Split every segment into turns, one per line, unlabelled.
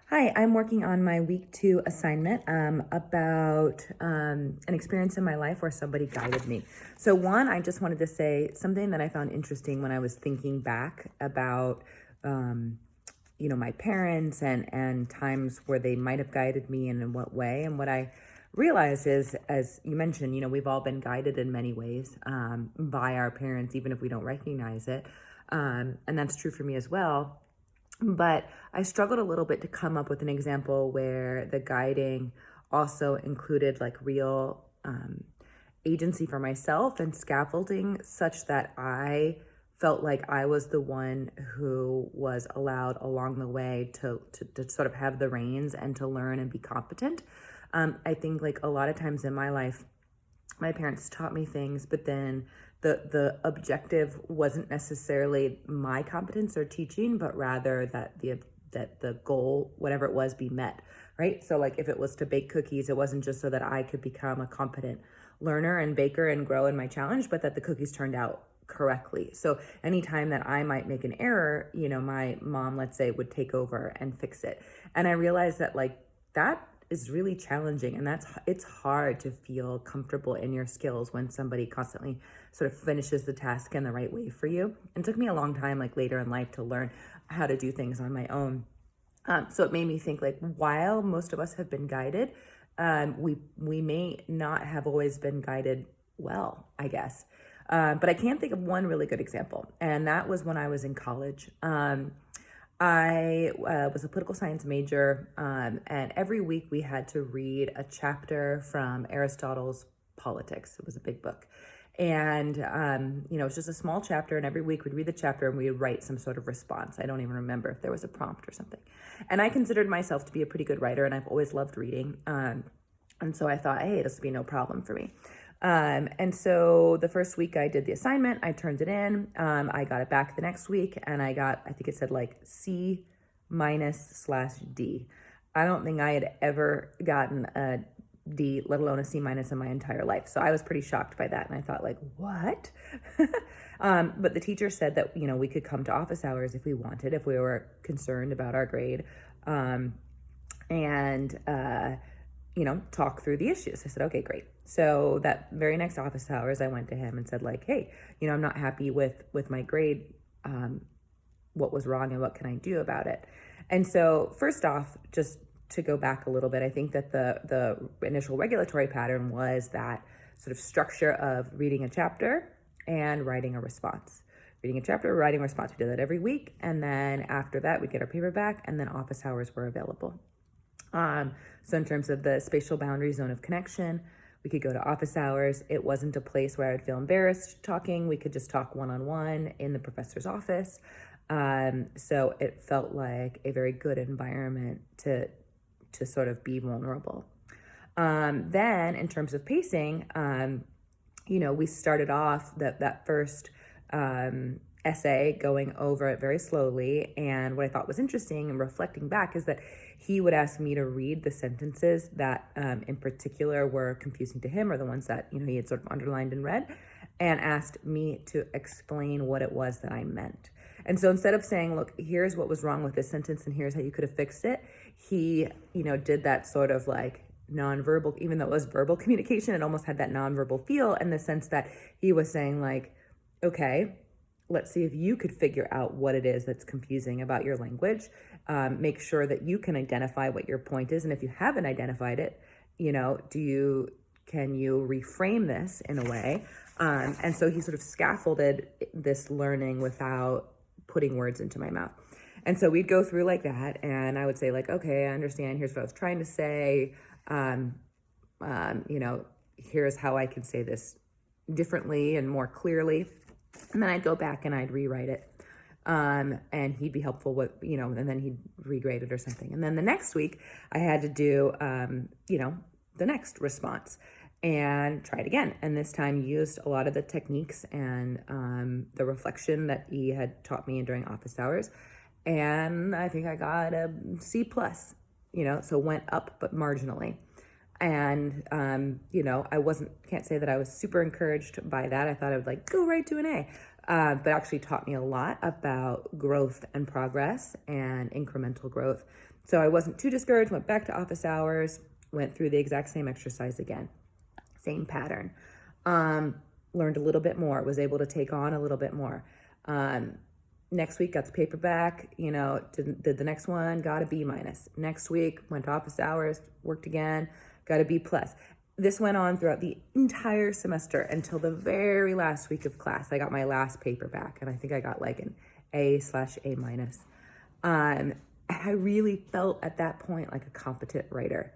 Hi, I'm working on my week 2 assignment about an experience in my life where somebody guided me. So, one, I just wanted to say something that I found interesting when I was thinking back about, um, my parents and times where they might have guided me and in what way. And what I realized is, as you mentioned, we've all been guided in many ways by our parents, even if we don't recognize it. And that's true for me as well. But I struggled a little bit to come up with an example where the guiding also included like real agency for myself and scaffolding such that I felt like I was the one who was allowed along the way to sort of have the reins and to learn and be competent. I think like a lot of times in my life, my parents taught me things, but then the objective wasn't necessarily my competence or teaching, but rather that the goal, whatever it was, be met, right? So like if it was to bake cookies, it wasn't just so that I could become a competent learner and baker and grow in my challenge, but that the cookies turned out correctly. So anytime that I might make an error, my mom, let's say, would take over and fix it. And I realized that like that is really challenging, and it's hard to feel comfortable in your skills when somebody constantly sort of finishes the task in the right way for you. And it took me a long time, like later in life, to learn how to do things on my own. So it made me think like, while most of us have been guided, we may not have always been guided well, I guess. But I can't think of one really good example, and that was when I was in college. I was a political science major, and every week we had to read a chapter from Aristotle's Politics. It was a big book. And, it was just a small chapter, and every week we'd read the chapter and we'd write some sort of response. I don't even remember if there was a prompt or something. And I considered myself to be a pretty good writer, and I've always loved reading. And so I thought, hey, this will be no problem for me. And so the first week I did the assignment, I turned it in, I got it back the next week, and I think it said like C-/D. I don't think I had ever gotten a D, let alone a C- in my entire life. So I was pretty shocked by that. And I thought like, what? But the teacher said that, we could come to office hours if we wanted, if we were concerned about our grade. And talk through the issues. I said, okay, great. So that very next office hours, I went to him and said like, hey, I'm not happy with my grade. What was wrong and what can I do about it? And so first off, just to go back a little bit, I think that the initial regulatory pattern was that sort of structure of reading a chapter and writing a response. Reading a chapter, writing a response. We did that every week. And then after that, we'd get our paper back, and then office hours were available. So in terms of the spatial boundary zone of connection, we could go to office hours. It wasn't a place where I would feel embarrassed talking. We could just talk one-on-one in the professor's office. So it felt like a very good environment to sort of be vulnerable. Then in terms of pacing, we started off that first essay going over it very slowly. And what I thought was interesting and reflecting back is that he would ask me to read the sentences that in particular were confusing to him, or the ones that, he had sort of underlined and read, and asked me to explain what it was that I meant. And so instead of saying, look, here's what was wrong with this sentence and here's how you could have fixed it, he, did that sort of like nonverbal, even though it was verbal communication, it almost had that nonverbal feel, in the sense that he was saying like, okay, let's see if you could figure out what it is that's confusing about your language. Make sure that you can identify what your point is. And if you haven't identified it, can you reframe this in a way? And so he sort of scaffolded this learning without putting words into my mouth. And so we'd go through like that, and I would say like, okay, I understand. Here's what I was trying to say. Here's how I can say this differently and more clearly. And then I'd go back and I'd rewrite it. And he'd be helpful with, and then he'd regrade it or something. And then the next week I had to do, the next response and try it again. And this time used a lot of the techniques and the reflection that he had taught me during office hours. And I think I got a C+, so went up, but marginally. And, can't say that I was super encouraged by that. I thought I would like go right to an A. but actually taught me a lot about growth and progress and incremental growth. So I wasn't too discouraged, went back to office hours, went through the exact same exercise again, same pattern. Learned a little bit more, was able to take on a little bit more. Next week, got the paper back, did the next one, got a B minus. Next week, went to office hours, worked again, got a B plus. This went on throughout the entire semester until the very last week of class. I got my last paper back, and I think I got like an A/A minus. And I really felt at that point like a competent writer.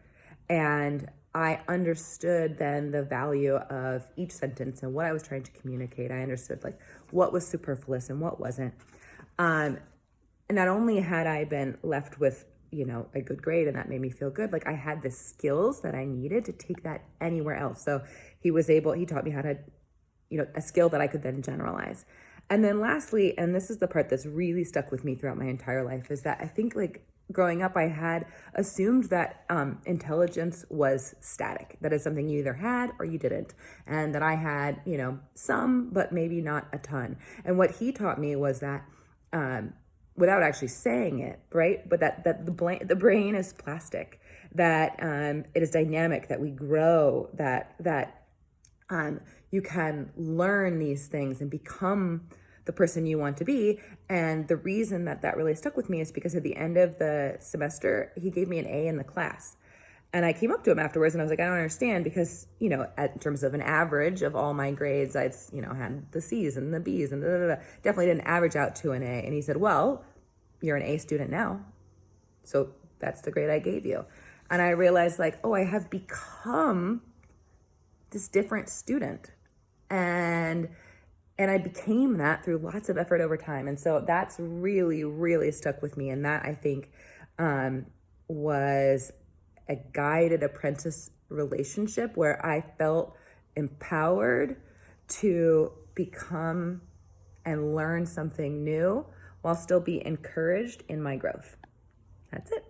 And I understood then the value of each sentence and what I was trying to communicate. I understood like what was superfluous and what wasn't. And not only had I been left with, a good grade, and that made me feel good, like I had the skills that I needed to take that anywhere else. So he taught me how to, a skill that I could then generalize. And then lastly, and this is the part that's really stuck with me throughout my entire life, is that I think like growing up, I had assumed that intelligence was static. That is something you either had or you didn't. And that I had, some, but maybe not a ton. And what he taught me was that, without actually saying it, right? But that the brain is plastic, that it is dynamic, that we grow, that you can learn these things and become the person you want to be. And the reason that really stuck with me is because at the end of the semester, he gave me an A in the class. And I came up to him afterwards and I was like, in because, in terms of an average of all my grades, I'd, had the C's and the B's and definitely didn't average out to an A. And he said, well, you're an A student now. So that's the grade I gave you. And I realized like, oh, I have become this different student. And I became that through lots of effort over time. And so that's really, really stuck with me. And that I think was a guided apprentice relationship where I felt empowered to become and learn something new while still be encouraged in my growth. That's it.